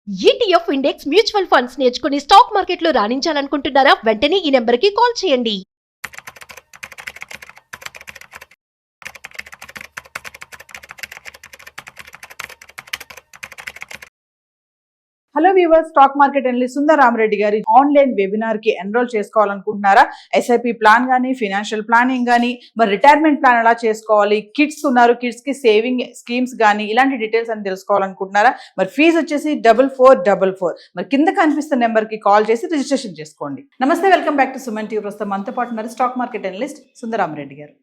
ETF index mutual funds నేర్చుకుని stock మార్కెట్లో రాణించాలనుకుంటున్నారా? వెంటనే ఈ నెంబర్కి కాల్ చేయండి. Hello viewers, stock market analyst Sundar Rama Reddy గారి ఆన్లైన్ వెబినార్ కి ఎన్రోల్ చేసుకోవాలనుకుంటున్నారా? ఎస్ఐపి ప్లాన్ కానీ, ఫైనాన్షియల్ ప్లానింగ్ కానీ, మరి రిటైర్మెంట్ ప్లాన్ ఎలా చేసుకోవాలి, కిడ్స్ ఉన్నారు, కిడ్స్ కి సేవింగ్ స్కీమ్స్ కానీ, ఇలాంటి డీటెయిల్స్ అని తెలుసుకోవాలనుకుంటున్నారా? మరి ఫీజు వచ్చేసి 4444. మరి కింద కనిపిస్తున్న నెంబర్ కి కాల్ చేసి రిజిస్ట్రేషన్ చేసుకోండి. నమస్తే, welcome back to Suman TV. ప్రస్తుతం మనతో పాటు ఉన్నారు stock market analyst Sundar Rama Reddy గారు.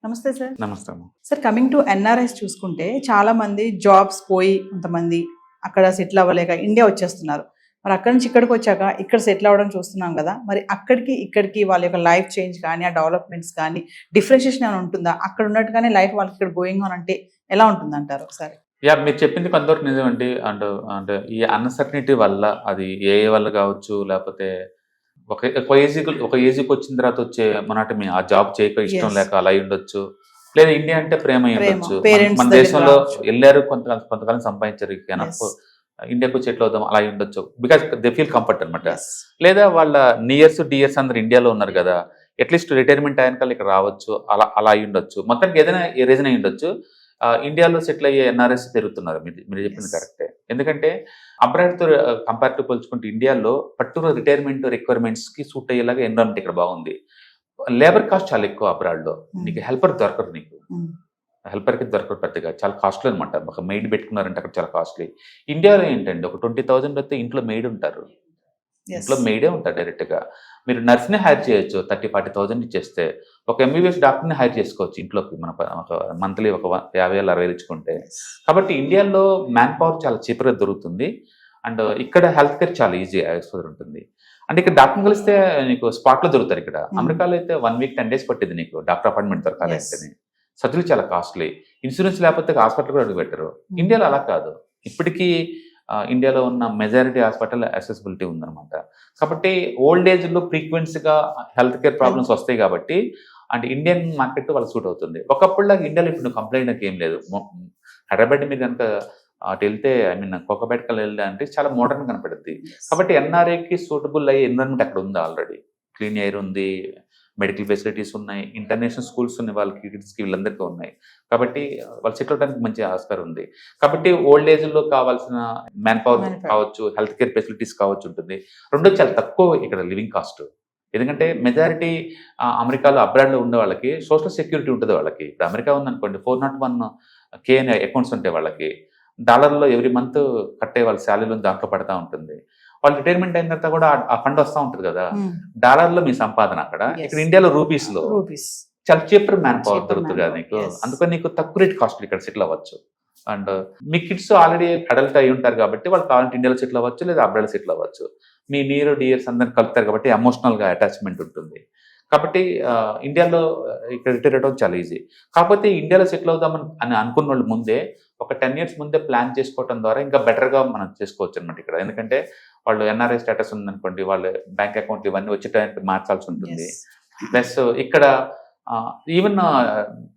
నమస్తే సార్. నమస్తే. సార్, కమింగ్ టు ఎన్ఆర్ఐస్ చూసుకుంటే చాలా మంది జాబ్స్ పోయి కొంతమంది అక్కడ సెటిల్ అవ్వలేక ఇండియా వచ్చేస్తున్నారు. మరి అక్కడి నుంచి ఇక్కడికి వచ్చాక ఇక్కడ సెటిల్ అవ్వడం చూస్తున్నాం కదా. మరి అక్కడికి ఇక్కడికి వాళ్ళ యొక్క లైఫ్ చేంజ్ కానీ, ఆ డెవలప్మెంట్స్ కానీ డిఫరెన్షియేషన్ ఏమైనా ఉంటుందా? అక్కడ ఉన్నట్టుగానే లైఫ్ వాళ్ళకి ఇక్కడ గోయింగ్ ఆన్ అంటే ఎలా ఉంటుంది అంటారు ఒకసారి? మీరు చెప్పింది కొంతవరకు నిజమండి. అంటే ఈ అన్సర్టనిటీ వల్ల, అది ఏ వల్ల కావచ్చు, లేకపోతే ఒక ఏజ్కి వచ్చిన తర్వాత వచ్చే మొనాటమీ, ఆ జాబ్ చేయక ఇష్టం లేక అలా అయి ఉండొచ్చు. లేదా ఇండియా అంటే ప్రేమ అయి ఉండొచ్చు. మన దేశంలో వెళ్ళారు, కొంతకాలం సంపాదించారు, ఇండియాకు వచ్చి ఎట్లా అవుతాం అలా అయి ఉండొచ్చు. బికాస్ దే ఫీల్ కంఫర్ట్ అనమాట. లేదా వాళ్ళ నియర్స్ డియర్స్ అందరు ఇండియాలో ఉన్నారు కదా, అట్లీస్ట్ రిటైర్మెంట్ అయ్యాక ఇక్కడ రావచ్చు, అలా అయి ఉండొచ్చు. మొత్తానికి ఏదైనా ఏ రీజన్ అయి ఉండొచ్చు. ఇండియాలో సెటిల్ అయ్యే ఎన్ఆర్ఎస్ పెరుగుతున్నారు. మీరు చెప్పింది కరెక్టే. ఎందుకంటే అబ్రాడ్తో కంపేర్ టు పోల్చుకుంటే ఇండియాలో పర్టికులర్ రిటైర్మెంట్ రిక్వైర్మెంట్స్ కి సూట్ అయ్యేలాగా ఎన్విరాన్మెంట్ ఇక్కడ బాగుంది. లేబర్ కాస్ట్ చాలా ఎక్కువ అబ్రాడ్లో. నీకు హెల్పర్ దొరకరు, హెల్పర్కి దొరకరు పెద్దగా, చాలా కాస్ట్లీ అనమాట. ఒక మెయిడ్ పెట్టుకున్నారంటే అక్కడ చాలా కాస్ట్లీ. ఇండియాలో ఏంటంటే ఒక 20,000 అయితే ఇంట్లో మెయిడ్ ఉంటారు, ఇంట్లో మెయిడే ఉంటారు డైరెక్ట్గా. మీరు నర్స్ని హైర్ చేయొచ్చు 30,000-40,000 ఇచ్చేస్తే. ఒక ఎంబీబీఎస్ డాక్టర్ని హైర్ చేసుకోవచ్చు ఇంట్లోకి, మన మంత్లీ ఒక 50,000-60,000 ఇచ్చుకుంటే. కాబట్టి ఇండియాలో మ్యాన్ పవర్ చాలా చీప్గా దొరుకుతుంది. అండ్ ఇక్కడ హెల్త్ కేర్ చాలా ఈజీ ఎక్స్పోజర్ ఉంటుంది. అంటే ఇక్కడ డాక్టర్ కలిస్తే నీకు స్పాట్లో దొరుకుతారు. ఇక్కడ అమెరికాలో అయితే 1 వీక్ 10 days పట్టింది నీకు డాక్టర్ అపాయింట్మెంట్ దొరకాలి అంటేనే. సర్జరీ చాలా కాస్ట్లీ, ఇన్సూరెన్స్ లేకపోతే హాస్పిటల్ కూడా అడుగు పెట్టరు. ఇండియాలో అలా కాదు. ఇప్పటికీ ఇండియాలో ఉన్న మెజారిటీ హాస్పిటల్ యాక్సెసిబిలిటీ ఉందన్నమాట. కాబట్టి ఓల్డ్ ఏజ్లో ఫ్రీక్వెన్సీగా హెల్త్ కేర్ ప్రాబ్లమ్స్ వస్తాయి కాబట్టి అంటే ఇండియన్ మార్కెట్ వాళ్ళకి సూట్ అవుతుంది. ఒకప్పుడులాగా ఇండియాలో ఇప్పుడు కంప్లైంట్ ఏం లేదు. హైదరాబాద్ మీరు కనుక అటు వెళ్తే, కోకపేటకల్ వెళ్తే అంటే చాలా మోడర్న్ కనపడుద్ది. కాబట్టి ఎన్ఆర్ఐకి సూటబుల్ అయ్యే ఎన్విరాన్మెంట్ అక్కడ ఉంది. ఆల్రెడీ క్లీన్ ఎయిర్ ఉంది, మెడికల్ ఫెసిలిటీస్ ఉన్నాయి, ఇంటర్నేషనల్ స్కూల్స్ ఉన్నాయి, వాళ్ళకి కిడ్స్కి వీళ్ళందరికీ ఉన్నాయి. కాబట్టి వాళ్ళు సెటిల్ అవడానికి మంచి ఆస్కారం ఉంది. కాబట్టి ఓల్డ్ ఏజ్లో కావాల్సిన మ్యాన్ పవర్ కావచ్చు, హెల్త్ కేర్ ఫెసిలిటీస్ కావచ్చు ఉంటుంది. రెండో చాలా తక్కువ ఇక్కడ లివింగ్ కాస్ట్. ఎందుకంటే మెజారిటీ అమెరికాలో అబ్రాడ్లో ఉండే వాళ్ళకి సోషల్ సెక్యూరిటీ ఉంటుంది. వాళ్ళకి ఇప్పుడు అమెరికా ఉందనుకోండి, 401k అనే అకౌంట్స్ ఉంటాయి వాళ్ళకి. డాలర్లో ఎవ్రీ మంత్ కట్టే వాళ్ళ శాలరీలో దాంట్లో పడతా ఉంటుంది. వాళ్ళు రిటైర్మెంట్ అయిన తర్వాత కూడా ఆ ఫండ్ వస్తూ ఉంటుంది కదా, డాలర్లో మీ సంపాదన అక్కడ. ఇక్కడ ఇండియాలో రూపీస్లో చాలా చీపర్ మ్యాన్ పవర్ దొరుకుతుంది కదా నీకు. అందుకని నీకు తక్కువ రేట్ కాస్ట్ ఇక్కడ సెటిల్ అవ్వచ్చు. And me kids already adult అయి ఉంటారు కాబట్టి వాళ్ళు కావాలంటే ఇండియాలో సెటిల్ అవ్వచ్చు, లేదా అబ్రాడ్లో సెటిల్ అవ్వచ్చు. మీ నీరు డియర్స్ అందరిని కలుపుతారు కాబట్టి ఎమోషనల్గా అటాచ్మెంట్ ఉంటుంది. కాబట్టి ఇండియాలో ఇక్కడ రిటైర్ అవ్వడం చాలా ఈజీ. కాకపోతే ఇండియాలో సెటిల్ అవుదామని అనుకున్న వాళ్ళు ముందే ఒక 10 years ముందే ప్లాన్ చేసుకోవడం ద్వారా ఇంకా బెటర్గా మనం చేసుకోవచ్చు అనమాట ఇక్కడ. ఎందుకంటే వాళ్ళు ఎన్ఆర్ఐ స్టేటస్ ఉందనుకోండి, వాళ్ళు బ్యాంక్ అకౌంట్ ఇవన్నీ వచ్చే టైంకి మార్చాల్సి ఉంటుంది. ప్లస్ ఇక్కడ even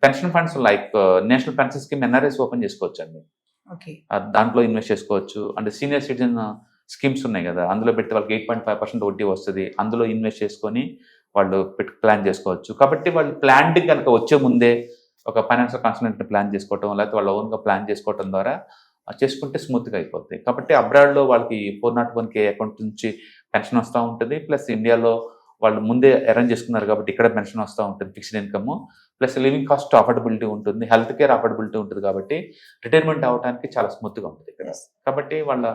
pension funds like national pension scheme NRIs open చేసుకోవచ్చు అండి. దాంట్లో ఇన్వెస్ట్ చేసుకోవచ్చు. అంటే సీనియర్ సిటిజన్ స్కీమ్స్ ఉన్నాయి కదా, అందులో పెడితే వాళ్ళకి 8.5% వడ్డీ వస్తుంది. అందులో ఇన్వెస్ట్ చేసుకొని వాళ్ళు ప్లాన్ చేసుకోవచ్చు. కాబట్టి వాళ్ళు ప్లాన్డ్ కనుక వచ్చే ముందే ఒక ఫైనాన్షియల్ కన్సల్టెంట్ని ప్లాన్ చేసుకోవటం, లేకపోతే వాళ్ళ ఓన్గా ప్లాన్ చేసుకోవటం ద్వారా చేసుకుంటే స్మూత్గా అయిపోతుంది. కాబట్టి అబ్రాడ్లో వాళ్ళకి 401k అకౌంట్ నుంచి పెన్షన్ వస్తూ ఉంటుంది. ప్లస్ ఇండియాలో వాళ్ళు ముందే అరేంజ్ చేసుకున్నారు కాబట్టి ఇక్కడ పెన్షన్ వస్తూ ఉంటుంది, fixed income. Plus living cost affordability ఉంటుంది, హెల్త్ కేర్ అఫోర్డబిలిటీ ఉంటుంది. కాబట్టి రిటైర్మెంట్ అవ్వడానికి చాలా స్మూత్గా ఉంటుంది ఇక్కడ. కాబట్టి వాళ్ళ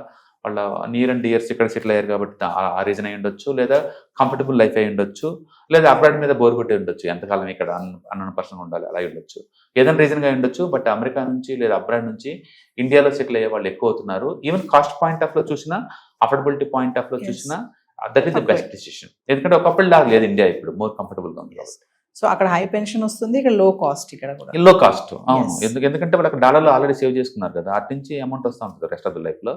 నియర్ అండ్ డియర్స్ ఇక్కడ సెటిల్ అయ్యారు కాబట్టి ఆ రీజన్ అయి ఉండొచ్చు, లేదా కంఫర్టబుల్ లైఫ్ అయి ఉండొచ్చు, లేదా అబ్రాడ్ మీద బోర్ కొట్టి ఉండొచ్చు, ఎంతకాలం ఇక్కడ అన్న పర్సన్ ఉండాలి అలా ఉండొచ్చు. ఏదైనా రీజన్గా ఉండొచ్చు. బట్ అమెరికా నుంచి లేదా అబ్రాడ్ నుంచి ఇండియాలో సెటిల్ అయ్యే వాళ్ళు ఎక్కువ అవుతున్నారు. ఈవెన్ కాస్ట్ పాయింట్ ఆఫ్ లో చూసినా, అఫోర్డబిలిటీ పాయింట్ ఆఫ్ లో చూసినా that is the best decision. ఎందుకంటే ఒకప్పుడు లాగా లేదు ఇండియా, ఇప్పుడు మోర్ కంఫర్టబుల్గా ఉంది. సో అక్కడ హై పెన్షన్ వస్తుంది, ఇక్కడ లో కాస్ట్. ఇక్కడ కూడా లో కాస్ట్. అవును, ఎందుకంటే వాళ్ళు అక్కడ డాలర్లో ఆల్రెడీ సేవ్ చేసుకున్నారు కదా, అటు నుంచి అమౌంట్ వస్తూ ఉంటుంది రెస్ట్ ఆఫ్ ద లైఫ్ లో.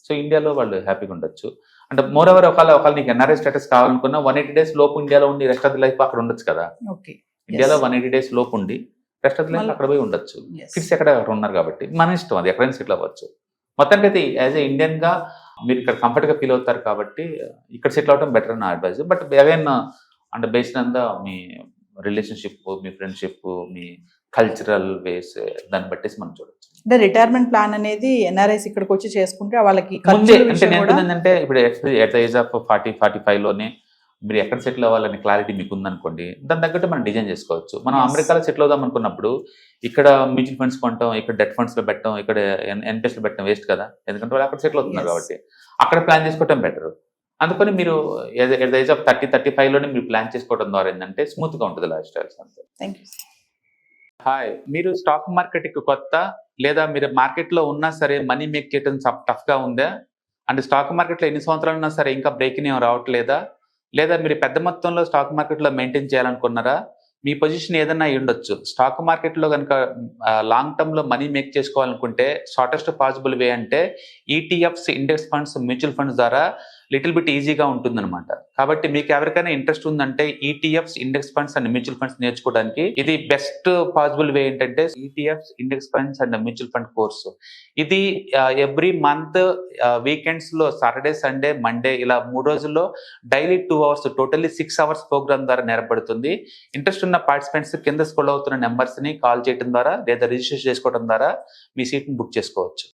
సో ఇండియాలో వాళ్ళు హ్యాపీగా ఉండొచ్చు. అంటే మోర్ ఓవర్ ఒకవేళ నీకు ఎన్ఆర్ఐ స్టేటస్ కావాలనుకున్నా 180 days లోపు ఇండియాలో ఉండి రెస్ట్ ఆఫ్ ద లైఫ్ అక్కడ ఉండొచ్చు కదా. ఇండియాలో 180 days లోపు ఉండి రెస్ట్ ఆఫ్ ద లైఫ్ అక్కడ పోయి ఉండొచ్చు. కిడ్స్ ఎక్కడ ఉన్నారు కాబట్టి మన ఇష్టం, అది ఎక్కడైనా సెటిల్ అవ్వచ్చు. మొత్తానికి అయితే యాజ్ ఏ ఇండియన్ గా మీరు ఇక్కడ కంఫర్ట్గా ఫీల్ అవుతారు కాబట్టి ఇక్కడ సెటిల్ అవడం బెటర్ అని నా అడ్వైజ్. బట్ అగైన్ అంటే బేస్డ్ అంతా మీ రిలేషన్షిప్, మీ ఫ్రెండ్షిప్, మీ కల్చరల్ వేస్ దాన్ని బట్టేసి మనం చూడొచ్చు. అంటే రిటైర్మెంట్ ప్లాన్ అనేది ఎన్ఆర్ఐస్ ఇక్కడికి వచ్చి చేసుకుంటే వాళ్ళకి ముందే ఖర్చుల అంటే విషయం నేను కూడా ఏంటంటే ఇప్పుడు ఎట్ ద ఏజ్ ఆఫ్ 40-45 లోనే మీరు ఎక్కడ సెటిల్ అవ్వాలని క్లారిటీ మీకు ఉందనుకోండి, దాని తగ్గట్టు మనం డిజైన్ చేసుకోవచ్చు. మనం Yes. అమెరికాలో సెటిల్ అవుదాం అనుకున్నప్పుడు ఇక్కడ మ్యూచువల్ ఫండ్స్ కొంటాం, ఇక్కడ డెట్ ఫండ్స్ లో పెట్టడం, ఇక్కడ ఎన్పిఎస్ లో పెట్టడం వేస్ట్ కదా, ఎందుకంటే వాళ్ళు అక్కడ సెటిల్ అవుతున్నారు Yes. కాబట్టి అక్కడ ప్లాన్ చేసుకోవడం బెటర్. అందుకని మీరు ఎట్ ద ఏజ్ ఆఫ్ 30-35 లోనే మీరు ప్లాన్ చేసుకోవడం ద్వారా ఏంటంటే స్మూత్ గా ఉంటుంది లైఫ్ స్టైల్స్ అంతే. Thank you. హాయ్, మీరు స్టాక్ మార్కెట్ కి కొత్త, లేదా మీరు మార్కెట్ లో ఉన్నా సరే మనీ మేక్ చేయడం టఫ్ గా ఉందా? అంటే స్టాక్ మార్కెట్ లో ఎన్ని సంవత్సరాలు ఉన్నా సరే ఇంకా బ్రేక్ ఏం రావట్లేదా? లేదా మీరు పెద్ద మొత్తంలో స్టాక్ మార్కెట్ లో మెయింటైన్ చేయాలనుకున్నారా? మీ పొజిషన్ ఏదన్నా అయి ఉండొచ్చు. స్టాక్ మార్కెట్ లో కనుక లాంగ్ టర్మ్ లో మనీ మేక్ చేసుకోవాలనుకుంటే షార్టెస్ట్ పాసిబుల్ వే అంటే ETFs, index funds, mutual funds ద్వారా లిటిల్ బిట్ ఈజీగా ఉంటుందన్నమాట. కాబట్టి మీకు ఎవరికైనా ఇంట్రెస్ట్ ఉందంటే ETFs, index funds and mutual funds నేర్చుకోవడానికి ఇది బెస్ట్ పాసిబుల్ వే ఏంటంటే ETFs, index funds and mutual fund course. ఇది ఎవ్రీ మంత్ వీకెండ్స్ లో సాటర్డే, సండే, మండే ఇలా 3 రోజుల్లో daily 2 hours totally 6 hours program ద్వారా నేర్పడుతుంది. ఇంట్రెస్ట్ ఉన్న పార్టిసిపెంట్స్ కింద స్క్రోల్ అవుతున్న నెంబర్స్ ని కాల్ చేయడం ద్వారా లేదా రిజిస్టర్ చేసుకోవడం ద్వారా మీ సీట్ ని బుక్ చేసుకోవచ్చు.